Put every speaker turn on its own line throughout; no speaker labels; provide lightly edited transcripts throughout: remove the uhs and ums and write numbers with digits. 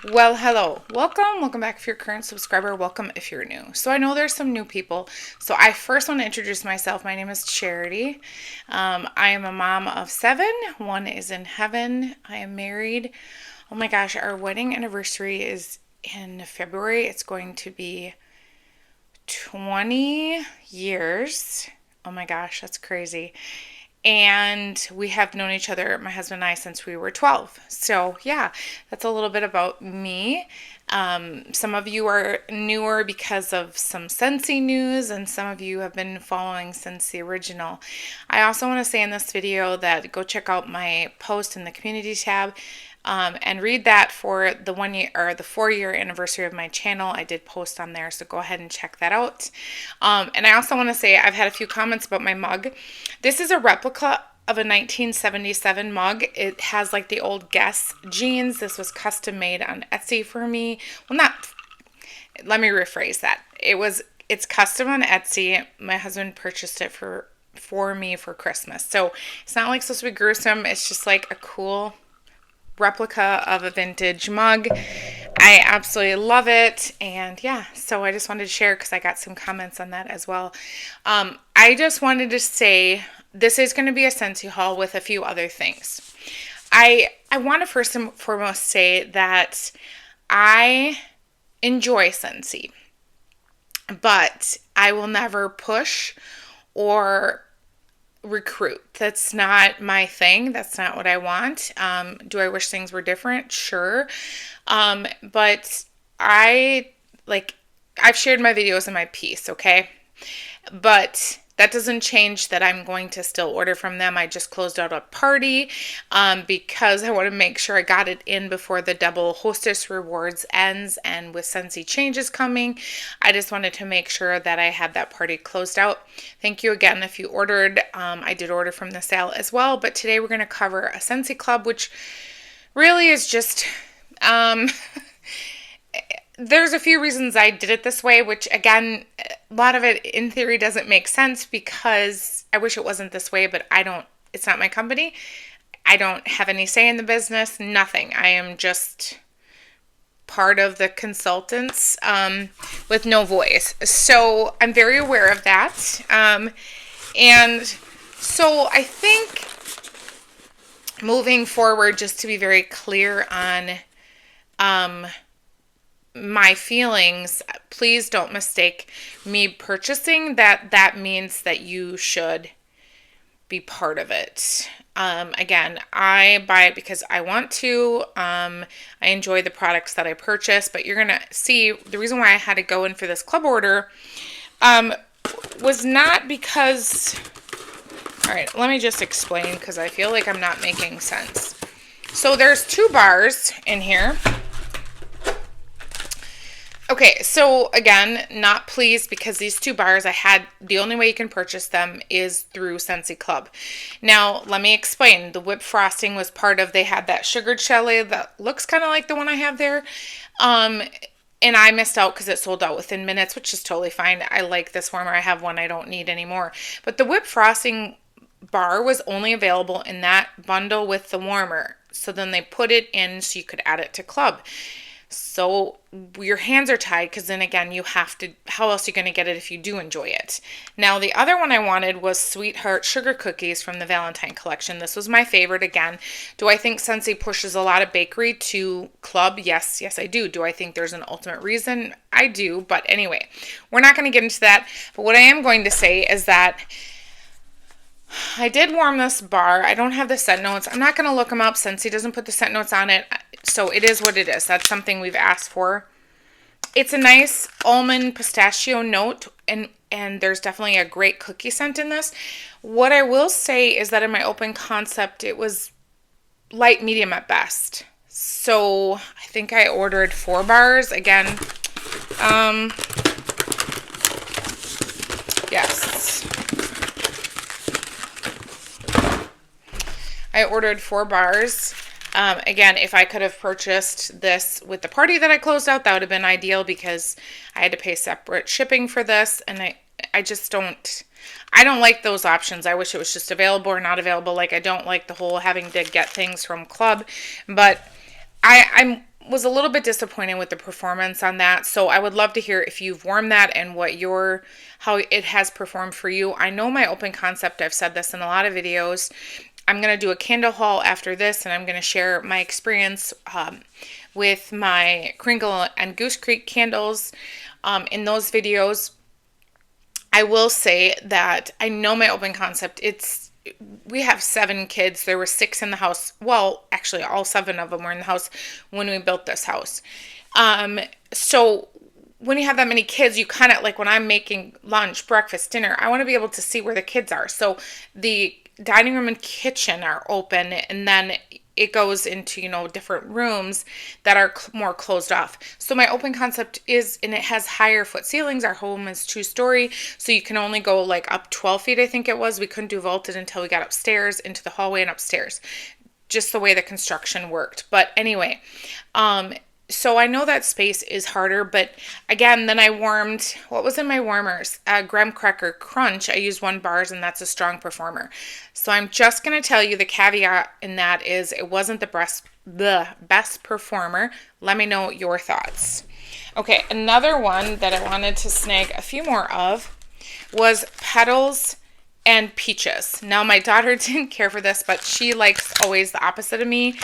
Well, hello. Welcome back if you're a current subscriber. Welcome if you're new. So I know there's some new people. So I first want to introduce myself. My name is Charity. I am a mom of 7. One is in heaven. I am married. Oh my gosh, our wedding anniversary is in February. It's going to be 20 years. Oh my gosh, that's crazy. And we have known each other, my husband and I, since we were 12. So, yeah, that's a little bit about me. Some of you are newer because of some Scentsy news, and some of you have been following since the original. I also want to say in this video that go check out my post in the community tab. And read that for the 1 year or the 4 year anniversary of my channel. I did post on there, so go ahead and check that out. And I also want to say I've had a few comments about my mug. This is a replica of a 1977 mug. It has like the old Guess jeans. This was custom made on Etsy for me. Well, not. Let me rephrase that. It's custom on Etsy. My husband purchased it for me for Christmas. So it's not like supposed to be gruesome. It's just like a cool replica of a vintage mug. I absolutely love it. And yeah, so I just wanted to share because I got some comments on that as well. I just wanted to say this is going to be a Scentsy haul with a few other things. I want to first and foremost say that I enjoy Scentsy, but I will never push or recruit. That's not my thing. That's not what I want. Do I wish things were different? Sure. But I've shared my videos in my piece, okay? But that doesn't change that I'm going to still order from them. I just closed out a party because I want to make sure I got it in before the double hostess rewards ends, and with Scentsy changes coming, I just wanted to make sure that I had that party closed out. Thank you again if you ordered. I did order from the sale as well, but today we're going to cover a Scentsy Club, which really is just there's a few reasons I did it this way, which again, a lot of it in theory doesn't make sense because I wish it wasn't this way, but it's not my company. I don't have any say in the business, nothing. I am just part of the consultants with no voice. So I'm very aware of that. And so I think moving forward, just to be very clear on my feelings, please don't mistake me purchasing that means that you should be part of it. Again, I buy it because I want to. I enjoy the products that I purchase, but you're gonna see the reason why I had to go in for this club order was not because. All right, let me just explain because I feel like I'm not making sense. So there's 2 bars in here. Okay, so again, not pleased because these 2 bars the only way you can purchase them is through Scentsy Club. Now, let me explain. The whipped frosting was they had that sugared chalet that looks kind of like the one I have there. And I missed out because it sold out within minutes, which is totally fine. I like this warmer. I have one I don't need anymore. But the whipped frosting bar was only available in that bundle with the warmer. So then they put it in so you could add it to Club. So your hands are tied because then again, how else are you going to get it if you do enjoy it? Now, the other one I wanted was Sweetheart Sugar Cookies from the Valentine collection. This was my favorite again. Do I think Scentsy pushes a lot of bakery to Club? Yes, I do. Do I think there's an ultimate reason? I do. But anyway, we're not going to get into that. But what I am going to say is that I did warm this bar. I don't have the scent notes. I'm not going to look them up. Scentsy doesn't put the scent notes on it. So it is what it is. That's something we've asked for. It's a nice almond pistachio note, and there's definitely a great cookie scent in this. What I will say is that in my open concept, it was light medium at best. So I think I ordered 4 bars. Again, yes. I ordered 4 bars. Again, if I could have purchased this with the party that I closed out, that would have been ideal because I had to pay separate shipping for this, and I just don't like those options. I wish it was just available or not available. Like, I don't like the whole having to get things from Club, but I'm was a little bit disappointed with the performance on that. So I would love to hear if you've warmed that and how it has performed for you. I know my open concept, I've said this in a lot of videos. I'm going to do a candle haul after this, and I'm going to share my experience with my Kringle and Goose Creek candles in those videos. I will say that I know my open concept. We have 7 kids. There were 6 in the house. Well, actually, all 7 of them were in the house when we built this house. So when you have that many kids, you kind of, like when I'm making lunch, breakfast, dinner, I want to be able to see where the kids are. So the dining room and kitchen are open, and then it goes into, different rooms that are more closed off. So my open concept and it has higher foot ceilings. Our home is 2-story, so you can only go like up 12 feet, I think it was. We couldn't do vaulted until we got upstairs into the hallway and upstairs, just the way the construction worked. But anyway, so I know that space is harder, but again, then I warmed, what was in my warmers? Graham Cracker Crunch. I used 1 bars, and that's a strong performer. So I'm just going to tell you the caveat in that is it wasn't the best performer. Let me know your thoughts. Okay, another one that I wanted to snag a few more of was Petals and Peaches. Now, my daughter didn't care for this, but she likes always the opposite of me.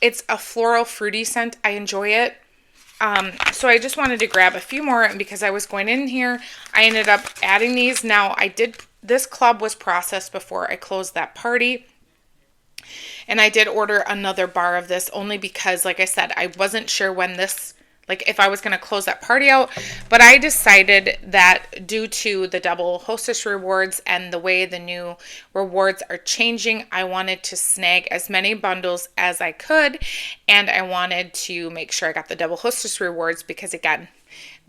It's a floral fruity scent. I enjoy it. So I just wanted to grab a few more, and because I was going in here, I ended up adding these. Now this club was processed before I closed that party. And I did order another bar of this only because, like I said, I wasn't sure when if I was going to close that party out. But I decided that due to the double hostess rewards and the way the new rewards are changing, I wanted to snag as many bundles as I could. And I wanted to make sure I got the double hostess rewards because, again,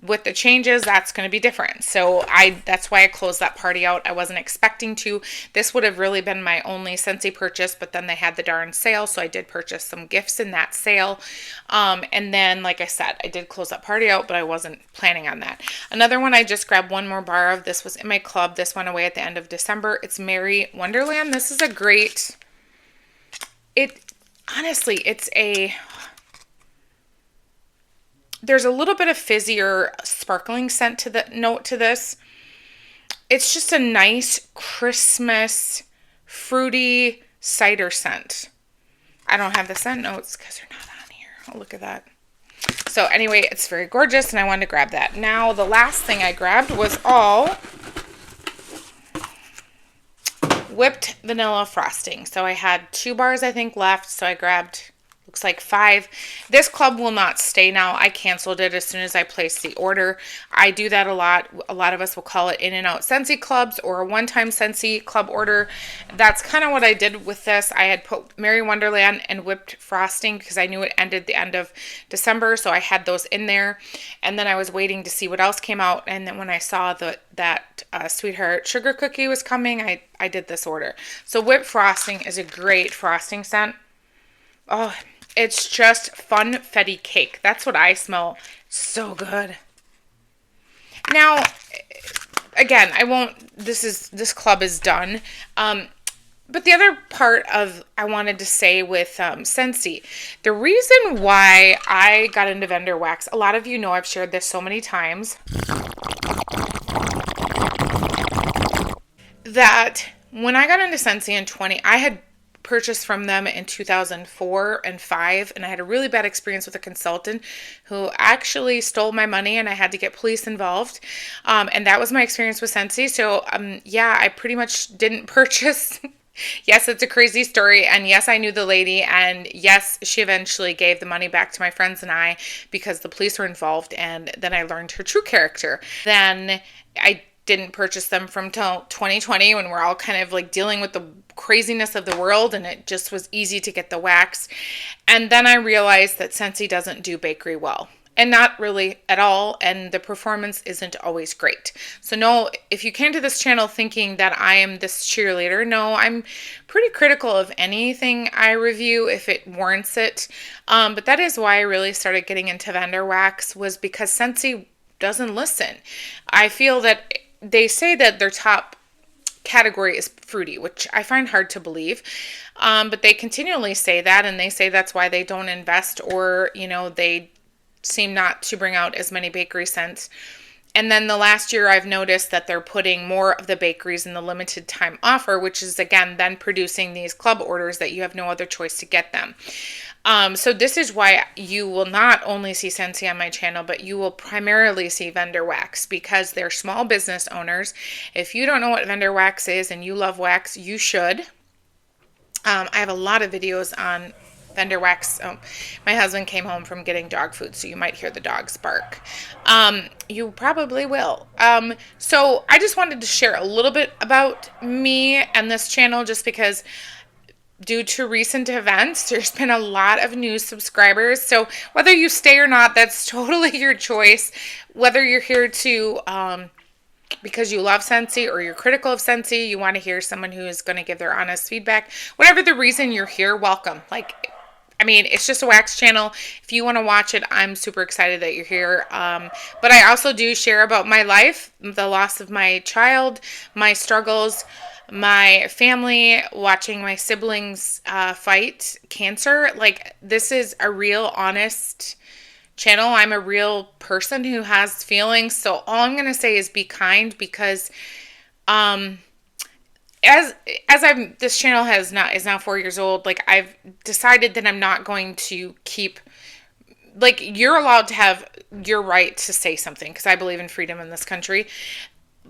with the changes, that's going to be different. So that's why I closed that party out. I wasn't expecting to. This would have really been my only Scentsy purchase, but then they had the darn sale, so I did purchase some gifts in that sale. And then, like I said, I did close that party out, but I wasn't planning on that. Another one I just grabbed 1 more bar of. This was in my club. This went away at the end of December. It's Merry Wonderland. This is there's a little bit of fizzier sparkling scent to the note to this. It's just a nice Christmas fruity cider scent. I don't have the scent notes because they're not on here. Oh, look at that. So anyway, it's very gorgeous, and I wanted to grab that. Now, the last thing I grabbed was all whipped vanilla frosting. So I had 2 bars, I think, left. So I grabbed, looks like 5. This club will not stay now. I canceled it as soon as I placed the order. I do that a lot. A lot of us will call it in and out Scentsy clubs or a one-time Scentsy club order. That's kind of what I did with this. I had put Merry Wonderland and whipped frosting because I knew it ended the end of December, so I had those in there. And then I was waiting to see what else came out. And then when I saw that Sweetheart Sugar Cookie was coming, I did this order. So whipped frosting is a great frosting scent. Oh, it's just funfetti cake. That's what I smell. So good. Now, again, this club is done. But the other part I wanted to say with Scentsy, the reason why I got into vendor wax, a lot of you know I've shared this so many times, that when I got into Scentsy in I had purchased from them in 2004 and 5, and I had a really bad experience with a consultant who actually stole my money, and I had to get police involved, and that was my experience with Scentsy. So yeah, I pretty much didn't purchase. Yes, it's a crazy story, and yes, I knew the lady, and yes, she eventually gave the money back to my friends and I because the police were involved, and then I learned her true character. Then I didn't purchase them from till 2020 when we're all kind of like dealing with the craziness of the world, and it just was easy to get the wax. And then I realized that Scentsy doesn't do bakery well, and not really at all, and the performance isn't always great. So no, if you came to this channel thinking that I am this cheerleader, no, I'm pretty critical of anything I review if it warrants it. But that is why I really started getting into vendor wax, was because Scentsy doesn't listen. I feel that they say that their top category is fruity, which I find hard to believe. But they continually say that, and they say that's why they don't invest, or, they seem not to bring out as many bakery scents. And then the last year, I've noticed that they're putting more of the bakeries in the limited time offer, which is, again, then producing these club orders that you have no other choice to get them. So this is why you will not only see Scentsy on my channel, but you will primarily see vendor wax, because they're small business owners. If you don't know what vendor wax is and you love wax, you should. I have a lot of videos on vendor wax. My husband came home from getting dog food, so you might hear the dogs bark. You probably will. So I just wanted to share a little bit about me and this channel, just because due to recent events, there's been a lot of new subscribers. So whether you stay or not, that's totally your choice. Whether you're here to because you love Scentsy, or you're critical of Scentsy, you want to hear someone who is going to give their honest feedback. Whatever the reason you're here, welcome. It's just a wax channel. If you want to watch it, I'm super excited that you're here. But I also do share about my life, the loss of my child, my struggles, my family, watching my siblings fight cancer. This is a real, honest channel. I'm a real person who has feelings. So all I'm going to say is be kind, because this channel is now 4 years old. I've decided that I'm not going to keep, you're allowed to have your right to say something, because I believe in freedom in this country,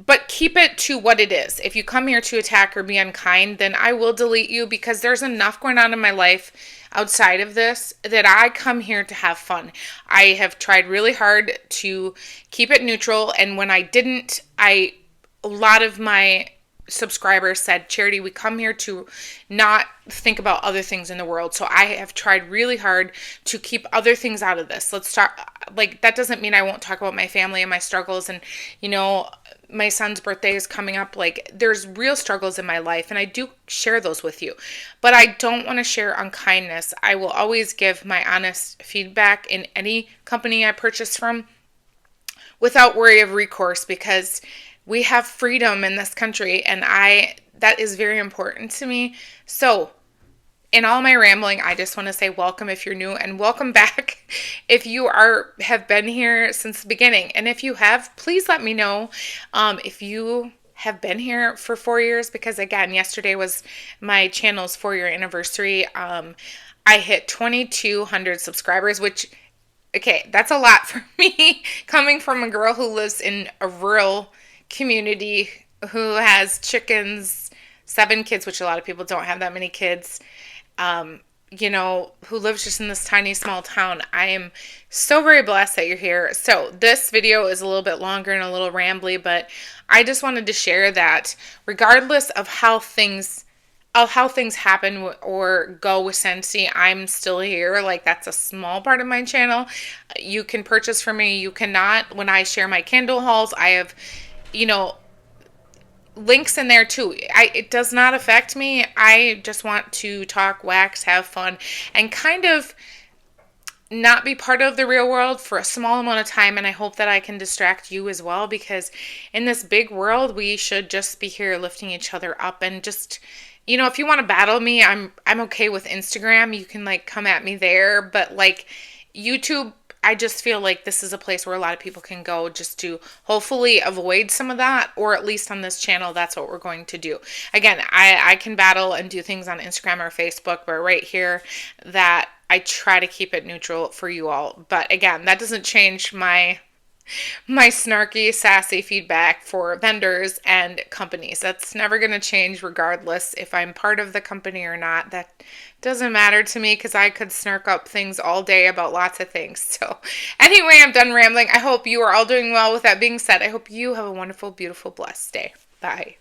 but keep it to what it is. If you come here to attack or be unkind, then I will delete you, because there's enough going on in my life outside of this that I come here to have fun. I have tried really hard to keep it neutral, and when I didn't, a lot of my subscribers said, Charity, we come here to not think about other things in the world. So I have tried really hard to keep other things out of this. Let's talk, that doesn't mean I won't talk about my family and my struggles, and, my son's birthday is coming up. There's real struggles in my life, and I do share those with you, but I don't want to share unkindness. I will always give my honest feedback in any company I purchase from, without worry of recourse, because we have freedom in this country, and that is very important to me. So in all my rambling, I just want to say welcome if you're new, and welcome back if you have been here since the beginning. And if you have, please let me know if you have been here for 4 years, because again, yesterday was my channel's 4-year anniversary. I hit 2,200 subscribers, which, okay, that's a lot for me, coming from a girl who lives in a rural community, who has chickens, 7 kids, which a lot of people don't have that many kids, who lives just in this tiny, small town. I am so very blessed that you're here. So this video is a little bit longer and a little rambly, but I just wanted to share that regardless of how things happen or go with Scentsy, I'm still here. That's a small part of my channel. You can purchase from me. You cannot. When I share my candle hauls, I have, links in there too. It does not affect me. I just want to talk wax, have fun, and kind of not be part of the real world for a small amount of time. And I hope that I can distract you as well, because in this big world, we should just be here lifting each other up. And just, if you want to battle me, I'm okay with Instagram. You can come at me there, but YouTube, I just feel like this is a place where a lot of people can go just to hopefully avoid some of that, or at least on this channel, that's what we're going to do. Again, I can battle and do things on Instagram or Facebook, but right here, that I try to keep it neutral for you all. But again, that doesn't change my snarky, sassy feedback for vendors and companies. That's never going to change regardless if I'm part of the company or not. That doesn't matter to me, because I could snark up things all day about lots of things. So anyway, I'm done rambling. I hope you are all doing well. With that being said, I hope you have a wonderful, beautiful, blessed day. Bye.